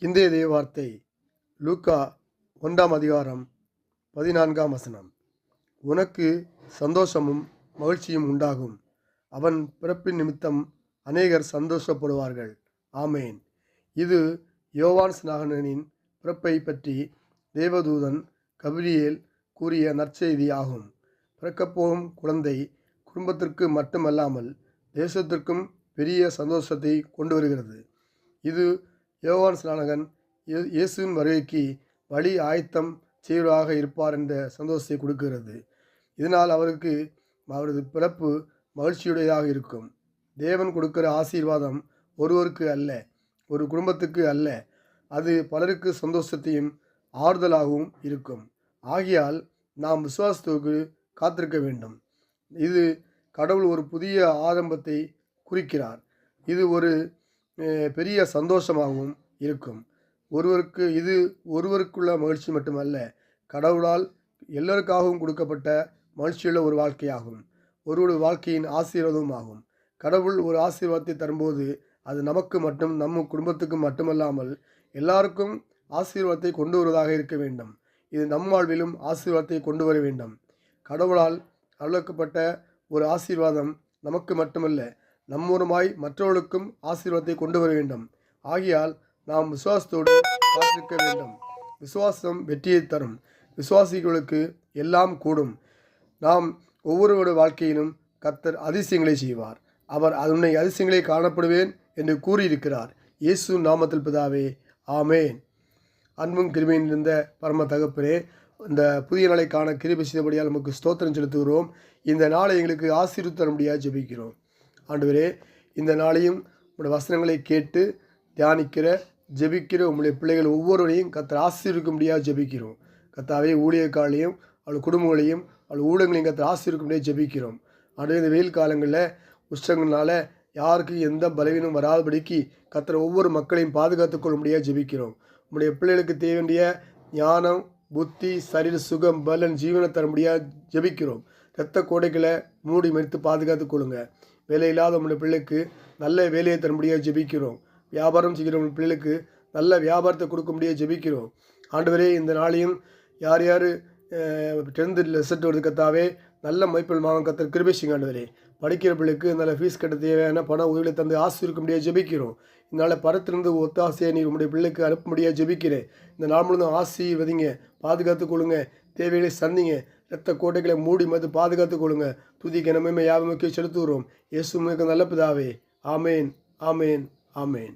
இன்றைய தேவார்த்தை லூக்கா 1ஆம் அதிகாரம் 14ஆம் வசனம். உனக்கு சந்தோஷமும் மகிழ்ச்சியும் உண்டாகும். அவன் பிறப்பின் நிமித்தம் அநேகர் சந்தோஷப்படுவார்கள். ஆமேன். இது யோவான் ஸ்நானகனின் பிறப்பை பற்றி தேவதூதன் கபிரியேல் கூறிய நற்செய்தி ஆகும். பிறக்கப்போகும் குழந்தை குடும்பத்திற்கு மட்டுமல்லாமல் தேசத்திற்கும் பெரிய சந்தோஷத்தை கொண்டு வருகிறது. இது யோவான் ஸ்நானகன் இயேசுவின் வருகைக்கு வழி ஆயத்தம் செய்வதாக இருப்பார் என்ற சந்தோஷத்தை கொடுக்கிறது. இதனால் அவருக்கு அவரது பிறப்பு மகிழ்ச்சியுடையதாக இருக்கும். தேவன் கொடுக்கிற ஆசீர்வாதம் ஒருவருக்கு அல்ல, ஒரு குடும்பத்துக்கு அல்ல, அது பலருக்கு சந்தோஷத்தையும் ஆறுதலாகவும் இருக்கும். ஆகையால் நாம் விசுவாசத்துக்கு காத்திருக்க வேண்டும். இது கடவுள் ஒரு புதிய ஆரம்பத்தை குறிக்கிறார். இது ஒரு பெரிய சந்தோஷமாகவும் இருக்கும். இது ஒருவருக்குள்ள மகிழ்ச்சி மட்டுமல்ல, கடவுளால் எல்லோருக்காகவும் கொடுக்கப்பட்ட மகிழ்ச்சியுள்ள ஒரு வாழ்க்கையாகும். ஒருவருடைய வாழ்க்கையின் ஆசீர்வாதமும் ஆகும். கடவுள் ஒரு ஆசீர்வாதத்தை தரும்போது அது நமக்கு மட்டும், நம்ம குடும்பத்துக்கு மட்டுமல்லாமல் எல்லாருக்கும் ஆசீர்வாதத்தை கொண்டு வருவதாக இருக்க வேண்டும். இது நம் வாழ்விலும் ஆசீர்வாதத்தை கொண்டு வர வேண்டும். கடவுளால் அருளக்கப்பட்ட ஒரு ஆசீர்வாதம் நமக்கு மட்டுமல்ல, நம்மூலமாய் மற்றவர்களுக்கும் ஆசீர்வாதத்தை கொண்டு வர வேண்டும். ஆகையால் நாம் விசுவாசத்தோடு காத்திருக்க வேண்டும். விசுவாசம் வெற்றியை தரும். விசுவாசிகளுக்கு எல்லாம் கூடும். நாம் ஒவ்வொருவருடைய வாழ்க்கையிலும் கர்த்தர் அதிசயங்களை செய்வார். அவர் உன்னை அதிசயங்களை காணப்படுவேன் என்று கூறியிருக்கிறார். இயேசு நாமத்தில் பிதாவே, ஆமேன். அன்பும் கிருபையும் இருந்த பரம தகப்பனே, இந்த புதிய நாளை காண கிருபை செய்தபடியால் நமக்கு ஸ்தோத்திரம் செலுத்துகிறோம். இந்த நாளை எங்களுக்கு ஆசீர்வதித்து தரும்படியாக ஜெபிக்கிறோம். ஆண்டவரே, இந்த நாளையும் உங்களுடைய வசனங்களை கேட்டு தியானிக்கிற ஜெபிக்கிற உங்களுடைய பிள்ளைகள் ஒவ்வொருவரையும் கர்த்தர் ஆசீர்வதிக்கும்படியாக ஜெபிக்கிறோம். கர்த்தாவே, ஊழியக்காலையும் அவள் குடும்பங்களையும் அவள் ஊடகங்களையும் கர்த்தர் ஆசீர்வதிக்கும்படியாக ஜெபிக்கிறோம். ஆண்டவரே, இந்த வெயில் காலங்களில் உஷ்ணங்களால் யாருக்கும் எந்த பலவீனம் வராதபடிக்கு கர்த்தர் ஒவ்வொரு மக்களையும் பாதுகாத்துக் கொள்ளும்படியாக ஜெபிக்கிறோம். உங்களுடைய பிள்ளைகளுக்கு தேவைய ஞானம், புத்தி, சரீர சுகம், பலன், ஜீவனை தரும்படியாக ஜெபிக்கிறோம். இரத்த கோடைகளை மூடி மறித்து பாதுகாத்துக் கொள்ளுங்க. வேலை இல்லாத உங்களுடைய பிள்ளைக்கு நல்ல வேலையை தரும்படியாக ஜெபிக்கிறோம். வியாபாரம் செய்கிற உங்கள் பிள்ளைகளுக்கு நல்ல வியாபாரத்தை கொடுக்க முடியாது ஜெபிக்கிறோம். ஆண்டவரே, இந்த நாளையும் யார் யார் 10th ரிசல்ட் வருது கர்த்தாவே, நல்ல மதிப்பெண் வாங்க கர்த்தர் கிருபை செய்யுங்க. ஆண்டவரே, படிக்கிற பிள்ளைக்கு நல்ல ஃபீஸ் கட்ட தேவையான பண உதவிகளை தந்து ஆசீர்வதிக்க முடியாது ஜெபிக்கிறோம். இதனால் பரத்திலிருந்து ஒத்தாசையை நீர் உங்களுடைய பிள்ளைக்கு அனுப்ப முடியாது ஜெபிக்கிறேன். இந்த நாள் முழுவதும் ஆசீர்வதிங்க, பாதுகாத்துக் கொள்ளுங்க, தேவைகளை சந்திங்க, இரத்த கோட்டைகளை மூடி மது பாதுகாத்துக் கொள்ளுங்க. துதிக்க நம்ம யாவமுக்கே செலுத்துகிறோம். இயேசு நல்ல பிதாவே, ஆமேன், ஆமேன், ஆமேன்.